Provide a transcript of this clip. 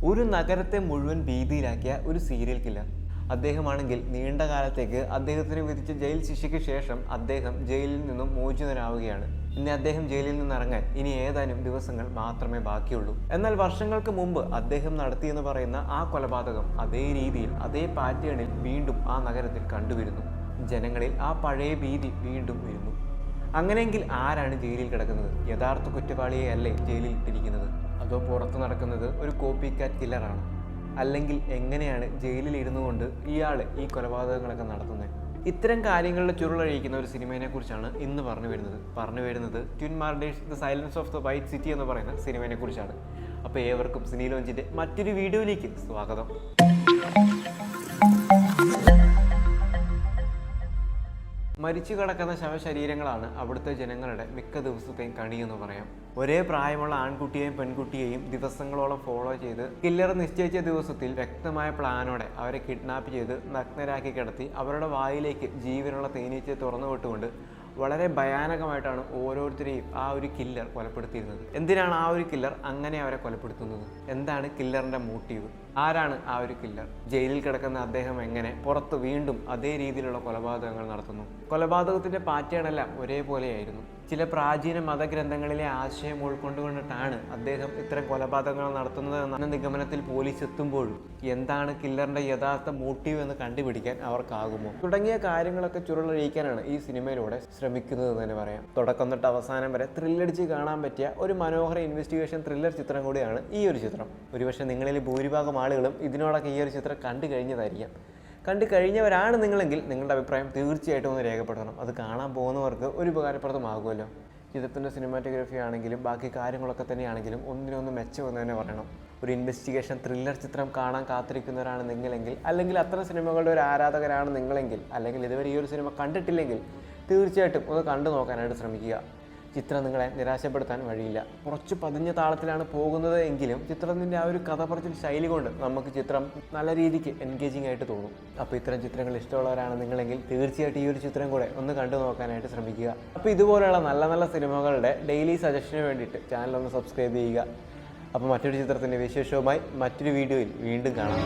ഒരു നഗരത്തെ മുഴുവൻ ഭീതിയിലാക്കിയ ഒരു സീരിയൽ കില്ലർ. അദ്ദേഹമാണെങ്കിൽ നീണ്ട കാലത്തേക്ക് അദ്ദേഹത്തിന് വിധിച്ച ജയിൽ ശിക്ഷയ്ക്ക് ശേഷം അദ്ദേഹം ജയിലിൽ നിന്നും മോചിതനാവുകയാണ്. ഇനി അദ്ദേഹം ജയിലിൽ നിന്നിറങ്ങാൻ ഇനി ഏതാനും ദിവസങ്ങൾ മാത്രമേ ബാക്കിയുള്ളൂ. എന്നാൽ വർഷങ്ങൾക്ക് മുമ്പ് അദ്ദേഹം നടത്തിയെന്ന് പറയുന്ന ആ കൊലപാതകം അതേ രീതിയിൽ അതേ പാറ്റേണിൽ വീണ്ടും ആ നഗരത്തിൽ കണ്ടുവരുന്നു. ജനങ്ങളിൽ ആ പഴയ ഭീതി വീണ്ടും വരുന്നു. അങ്ങനെയെങ്കിൽ ആരാണ് ജയിലിൽ കിടക്കുന്നത്? യഥാർത്ഥ കുറ്റവാളിയെ അല്ലേ ജയിലിൽ ഇട്ടിരിക്കുന്നത്? അതോ പുറത്ത് നടക്കുന്നത് ഒരു കോപ്പി കാറ്റ് കില്ലറാണ്? അല്ലെങ്കിൽ എങ്ങനെയാണ് ജയിലിൽ ഇരുന്നു കൊണ്ട് ഇയാൾ ഈ കൊലപാതകങ്ങളൊക്കെ നടത്തുന്നത്? ഇത്തരം കാര്യങ്ങളുടെ ചുരുളഴിക്കുന്ന ഒരു സിനിമയെ കുറിച്ചാണ് ഇന്ന് പറഞ്ഞു വരുന്നത് twin murders the silence of the white city എന്ന് പറയുന്ന സിനിമയെ കുറിച്ചാണ്. അപ്പോൾ ഏവർക്കും സിനി ലോഞ്ചിൻ്റെ മറ്റൊരു വീഡിയോയിലേക്ക് സ്വാഗതം. മരിച്ചു കിടക്കുന്ന ശവശരീരങ്ങളാണ് അവിടുത്തെ ജനങ്ങളുടെ മിക്ക ദിവസത്തെയും കണിയെന്ന് പറയാം. ഒരേ പ്രായമുള്ള ആൺകുട്ടിയെയും പെൺകുട്ടിയെയും ദിവസങ്ങളോളം ഫോളോ ചെയ്ത് കില്ലർ നിശ്ചയിച്ച ദിവസത്തിൽ വ്യക്തമായ പ്ലാനോടെ അവരെ കിഡ്നാപ്പ് ചെയ്ത് നഗ്നരാക്കി കിടത്തി അവരുടെ വായിലേക്ക് ജീവനുള്ള തേനീച്ചയെ തുറന്നു വിട്ടുകൊണ്ട് വളരെ ഭയാനകമായിട്ടാണ് ഓരോരുത്തരെയും ആ ഒരു കില്ലർ കൊലപ്പെടുത്തിയിരുന്നത്. എന്തിനാണ് ആ ഒരു കില്ലർ അങ്ങനെ അവരെ കൊലപ്പെടുത്തുന്നത്? എന്താണ് കില്ലറിന്റെ മോട്ടീവ്? ആരാണ് ആ ഒരു കില്ലർ? ജയിലിൽ കിടക്കുന്ന അദ്ദേഹം എങ്ങനെ പുറത്ത് വീണ്ടും അതേ രീതിയിലുള്ള കൊലപാതകങ്ങൾ നടത്തുന്നു? കൊലപാതകത്തിന്റെ പാറ്റേൺ എല്ലാം ഒരേപോലെയായിരുന്നു. ചില പ്രാചീന മതഗ്രന്ഥങ്ങളിലെ ആശയം ഉൾക്കൊണ്ടുകൊണ്ടിട്ടാണ് അദ്ദേഹം ഇത്തരം കൊലപാതകങ്ങൾ നടത്തുന്നത് എന്ന നിഗമനത്തിൽ പോലീസ് എത്തുമ്പോഴും എന്താണ് കില്ലറിന്റെ യഥാർത്ഥ മോട്ടീവ് എന്ന് കണ്ടുപിടിക്കാൻ അവർക്കാകുമോ? തുടങ്ങിയ കാര്യങ്ങളൊക്കെ ചുരുളഴിക്കാനാണ് ഈ സിനിമയിലൂടെ ശ്രമിക്കുന്നത് തന്നെ പറയാം. തുടക്കം തൊട്ട് അവസാനം വരെ ത്രില്ലടിച്ച് കാണാൻ പറ്റിയ ഒരു മനോഹര ഇൻവെസ്റ്റിഗേഷൻ ത്രില്ലർ ചിത്രം കൂടിയാണ് ഈ ഒരു ചിത്രം. ഒരുപക്ഷെ നിങ്ങളിൽ ഭൂരിഭാഗം ആളുകളും ഇതിനോടൊക്കെ ഈ ഒരു ചിത്രം കണ്ടു കഴിഞ്ഞതായിരിക്കാം. കണ്ടു കഴിഞ്ഞവരാണ് നിങ്ങളെങ്കിൽ നിങ്ങളുടെ അഭിപ്രായം തീർച്ചയായിട്ടും ഒന്ന് രേഖപ്പെടുത്തണം. അത് കാണാൻ പോകുന്നവർക്ക് ഒരു ഉപകാരപ്രദമാകുമല്ലോ. ചിത്രത്തിൻ്റെ സിനിമാറ്റോഗ്രാഫി ആണെങ്കിലും ബാക്കി കാര്യങ്ങളൊക്കെ തന്നെയാണെങ്കിലും ഒന്നിനൊന്ന് മെച്ചമെന്ന് തന്നെ പറയണം. ഒരു ഇൻവെസ്റ്റിഗേഷൻ ത്രില്ലർ ചിത്രം കാണാൻ കാത്തിരിക്കുന്നവരാണ് നിങ്ങളെങ്കിൽ, അല്ലെങ്കിൽ അത്തരം സിനിമകളുടെ ഒരു ആരാധകരാണ് നിങ്ങളെങ്കിൽ, അല്ലെങ്കിൽ ഇതുവരെ ഈ ഒരു സിനിമ കണ്ടിട്ടില്ലെങ്കിൽ തീർച്ചയായിട്ടും ഒന്ന് കണ്ടു നോക്കാനായിട്ട് ശ്രമിക്കുക. ചിത്രം നിങ്ങളെ നിരാശപ്പെടുത്താൻ വഴിയില്ല. കുറച്ച് പതിഞ്ഞ താളത്തിലാണ് പോകുന്നത് എങ്കിലും ചിത്രത്തിൻ്റെ ആ ഒരു കഥ പറച്ചിൽ ശൈലി കൊണ്ട് നമുക്ക് ചിത്രം നല്ല രീതിക്ക് എൻഗേജിങ് ആയിട്ട് തോന്നും. അപ്പോൾ ഇത്തരം ചിത്രങ്ങൾ ഇഷ്ടമുള്ളവരാണ് നിങ്ങളെങ്കിൽ തീർച്ചയായിട്ടും ഈ ഒരു ചിത്രം കൂടെ ഒന്ന് കണ്ടു നോക്കാനായിട്ട് ശ്രമിക്കുക. അപ്പോൾ ഇതുപോലെയുള്ള നല്ല നല്ല സിനിമകളുടെ ഡെയിലി സജഷന് വേണ്ടിയിട്ട് ചാനലൊന്ന് സബ്സ്ക്രൈബ് ചെയ്യുക. അപ്പോൾ മറ്റൊരു ചിത്രത്തിൻ്റെ വിശേഷവുമായി മറ്റൊരു വീഡിയോയിൽ വീണ്ടും കാണാം.